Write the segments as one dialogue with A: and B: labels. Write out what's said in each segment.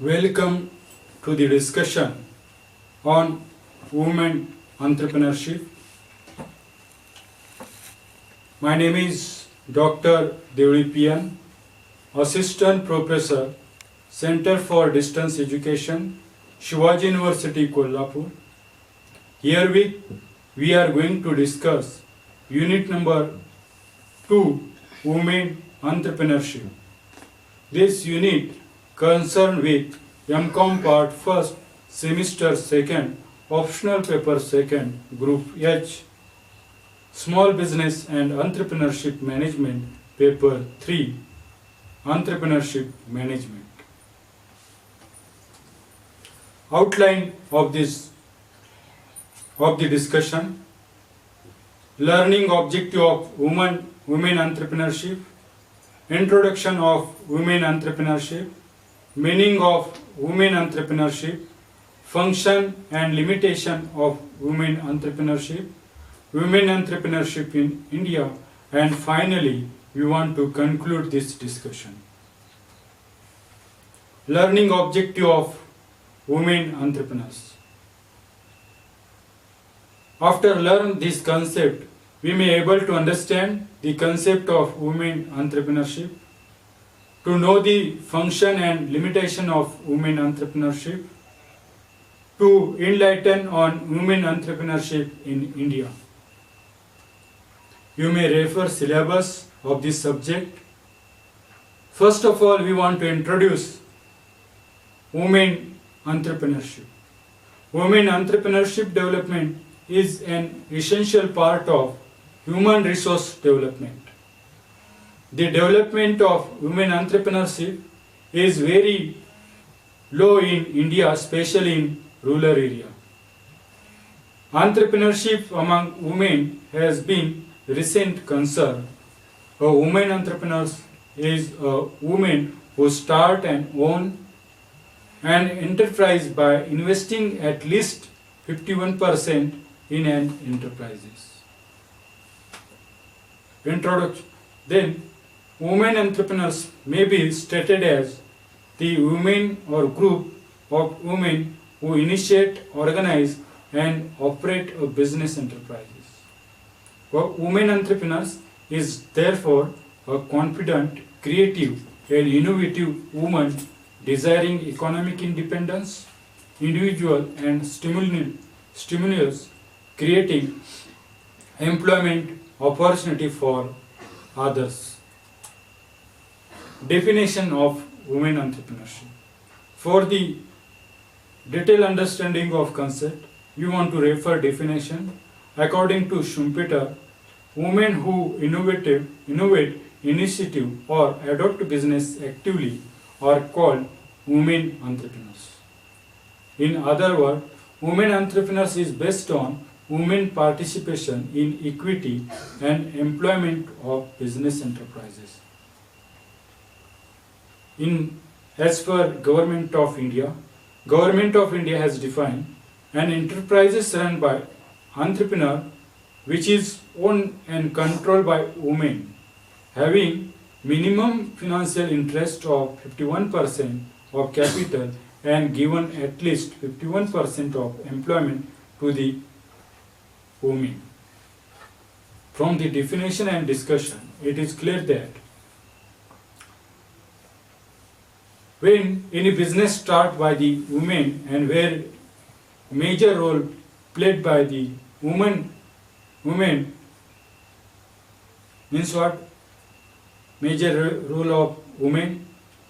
A: Welcome to the discussion on women entrepreneurship. My name is Dr. Devri Pian, Assistant Professor, Center for Distance Education, Shivaji University, Kolhapur. Here we are going to discuss unit number 2, Women Entrepreneurship. This unit concerned with MCOM Part 1st, Semester 2nd, Optional Paper 2nd, Group H, Small Business and Entrepreneurship Management, Paper 3, Entrepreneurship Management. Outline of the discussion: learning objective of women entrepreneurship, introduction of women entrepreneurship, meaning of women entrepreneurship, function and limitation of women entrepreneurship in India, and finally we want to conclude this discussion. Learning objective of women entrepreneurs. After learn this concept, we may able to understand the concept of women entrepreneurship, to know the function and limitation of women entrepreneurship, to enlighten on women entrepreneurship in India. You may refer syllabus of this subject. First of all, we want to introduce women entrepreneurship. Women entrepreneurship development is an essential part of human resource development. The development of women entrepreneurship is very low in India, especially in rural area. Entrepreneurship among women has been recent concern. A woman entrepreneur is a woman who start and own an enterprise by investing at least 51% in an enterprise. Introduction. Then, women entrepreneurs may be stated as the women or group of women who initiate, organize, and operate a business enterprises. Women entrepreneurs is therefore a confident, creative, and innovative woman desiring economic independence, individual and stimulus, creating employment opportunity for others. Definition of women entrepreneurship. For the detailed understanding of concept, you want to refer definition. According to Schumpeter, women who innovate, initiative, or adopt business actively are called women entrepreneurs. In other words, women entrepreneurs is based on women participation in equity and employment of business enterprises. As per Government of India has defined an enterprise run by entrepreneur which is owned and controlled by women, having minimum financial interest of 51% of capital and given at least 51% of employment to the women. From the definition and discussion, it is clear that when any business started by the women and where major role played by the women means what? Major role of women,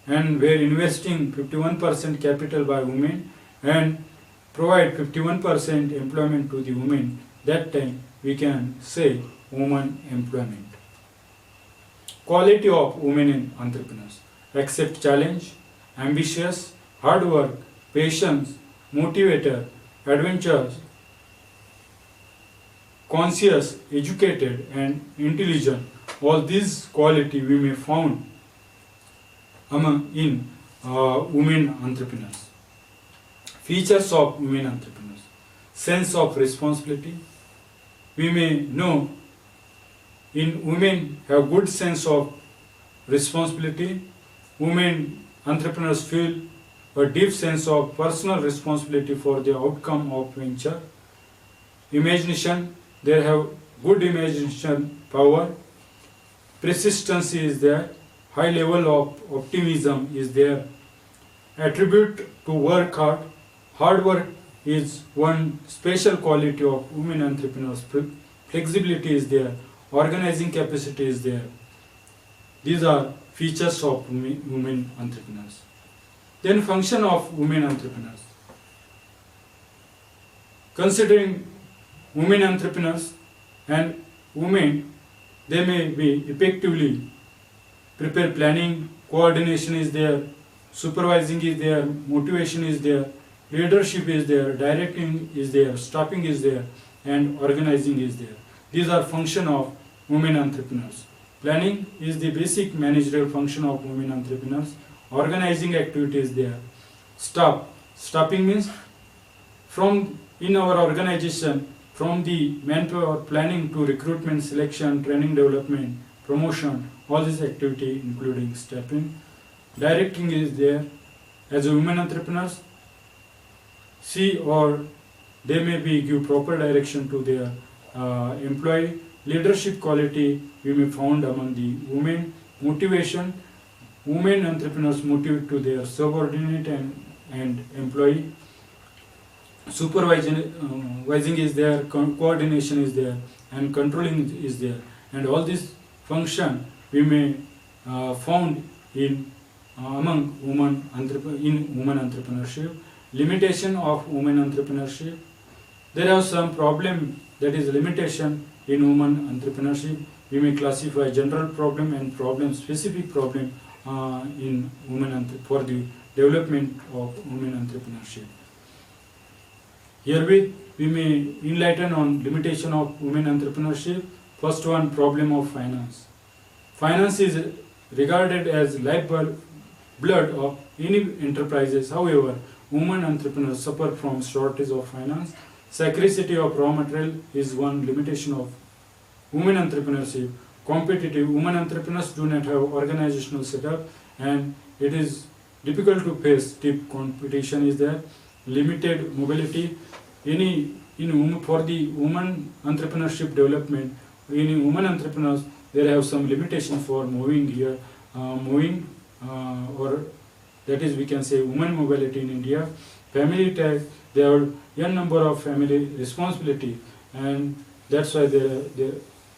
A: and where investing 51% capital by women and provide 51% employment to the women, that time we can say woman employment. Quality of women entrepreneurs: accept challenge, ambitious, hard work, patience, motivator, adventurous, conscious, educated, and intelligent. All these qualities we may found in women entrepreneurs. Features of women entrepreneurs: sense of responsibility. We may know in women have good sense of responsibility. Women entrepreneurs feel a deep sense of personal responsibility for the outcome of venture. Imagination, they have good imagination power. Persistence is there. High level of optimism is there. Attribute to work hard. Hard work is one special quality of women entrepreneurs. Flexibility is there. Organizing capacity is there. These are features of women entrepreneurs. Then function of women entrepreneurs. Considering women entrepreneurs and women, they may be effectively prepare planning, coordination is there, supervising is there, motivation is there, leadership is there, directing is there, staffing is there, and organizing is there. These are function of women entrepreneurs. Planning is the basic managerial function of women entrepreneurs. Organizing activities there. Staffing means from in our organization, from the manpower planning to recruitment, selection, training, development, promotion, all these activity including staffing. Directing is there. As a women entrepreneurs, see or they may be give proper direction to their employee. Leadership quality we may found among the women. Motivation, women entrepreneurs motivate to their subordinate and employee. Supervising is there, coordination is there, and controlling is there. And all these function we may found in among women in women entrepreneurship. Limitation of women entrepreneurship. There are some problem that is limitation in women entrepreneurship. We may classify general problem and problem specific problem in women for the development of women entrepreneurship. Herewith we may enlighten on limitation of women entrepreneurship. First one, problem of finance. Finance is regarded as lifeblood of any enterprises. However, women entrepreneurs suffer from shortage of finance. Scarcity of raw material is one limitation of women entrepreneurship. Competitive, women entrepreneurs do not have organizational setup and it is difficult to face stiff competition is there. Limited mobility. For the women entrepreneurship development, in women entrepreneurs there have some limitation for moving here, or that is we can say women mobility in India. Family tie, there are n number of family responsibility and that's why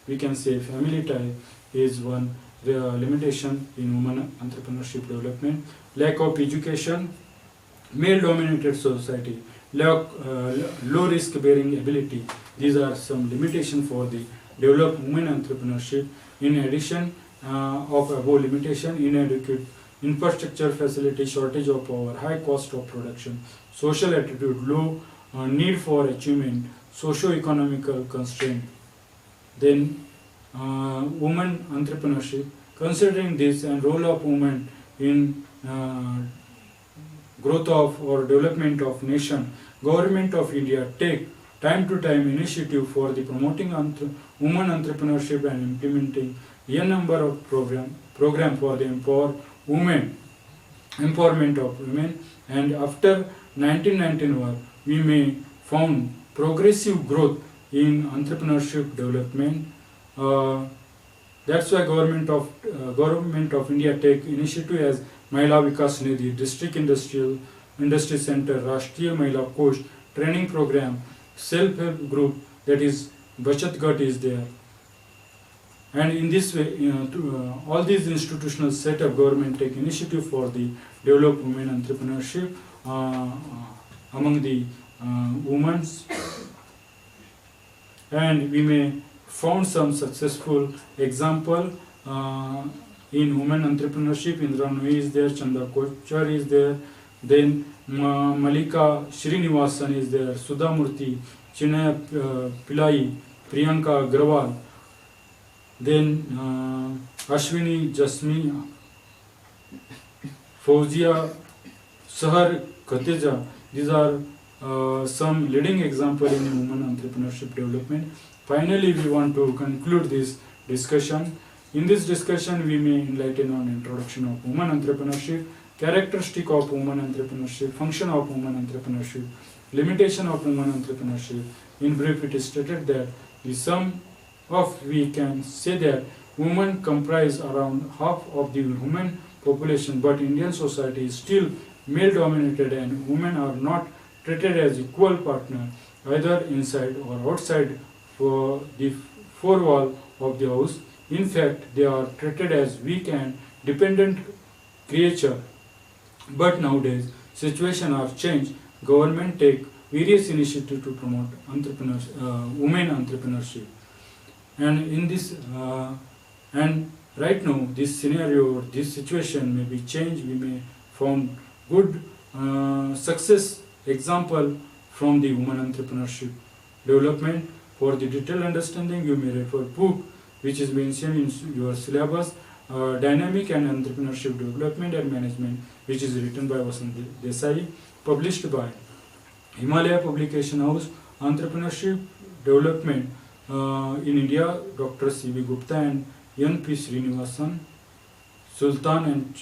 A: we can say family tie is one limitation in women entrepreneurship development. Lack of education, male dominated society, low risk bearing ability. These are some limitations for the developed women entrepreneurship. In addition of above limitation, inadequate infrastructure facility, shortage of power, high cost of production, social attitude, low need for achievement, socio-economical constraint. Then women entrepreneurship, considering this and role of women in growth of or development of nation, Government of India take time to time initiative for the promoting women entrepreneurship and implementing a number of program for the empowerment of women. And after 1991 we may found progressive growth in entrepreneurship development. That's why Government of India take initiative as Mahila Vikas Nidhi, District Industry Center, Rashtriya Mahila Kosh, training program, self-help group, that is Bachat Gat is there. And in this way, all these institutional setup, government take initiative for the develop women entrepreneurship among the women. And we may found some successful example in women entrepreneurship. Indra Nooyi is there, Chanda Kochar is there, then Malika Srinivasan is there, Sudha Murthy, Chinaya Pillai, Priyanka Agrawal, then Ashwini Jasmine, Fauzia Sahar Khateja. These are some leading example in women entrepreneurship development. Finally, we want to conclude this discussion. In this discussion, we may enlighten on introduction of women entrepreneurship, characteristic of women entrepreneurship, function of women entrepreneurship, limitation of women entrepreneurship. In brief, it is stated that we can say that women comprise around half of the human population, but Indian society is still male dominated and women are not treated as equal partner either inside or outside for the four wall of the house. In fact, they are treated as weak and dependent creature. But nowadays, situation are changed. Government take various initiatives to promote women entrepreneurship. And in this, and right now, this scenario, this situation may be changed. We may found good success example from the women entrepreneurship development. For the detailed understanding, you may refer book which is mentioned in your syllabus, Dynamic and Entrepreneurship Development and Management, which is written by Vasant Desai, published by Himalaya Publication House. Entrepreneurship Development in India, Dr. C.V. Gupta and N.P. Srinivasan, Sultan and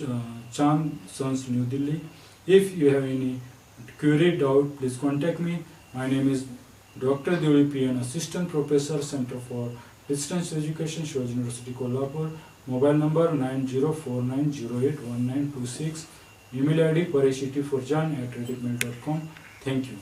A: Chand Sons, New Delhi. If you have any query, doubt, please contact me. My name is Dr. Devi Priyan, Assistant Professor, Center for Distance Education, Shivaji University, Kolhapur. Mobile number 9049081926. Email ID parishiti4jan@redmail.com. Thank you.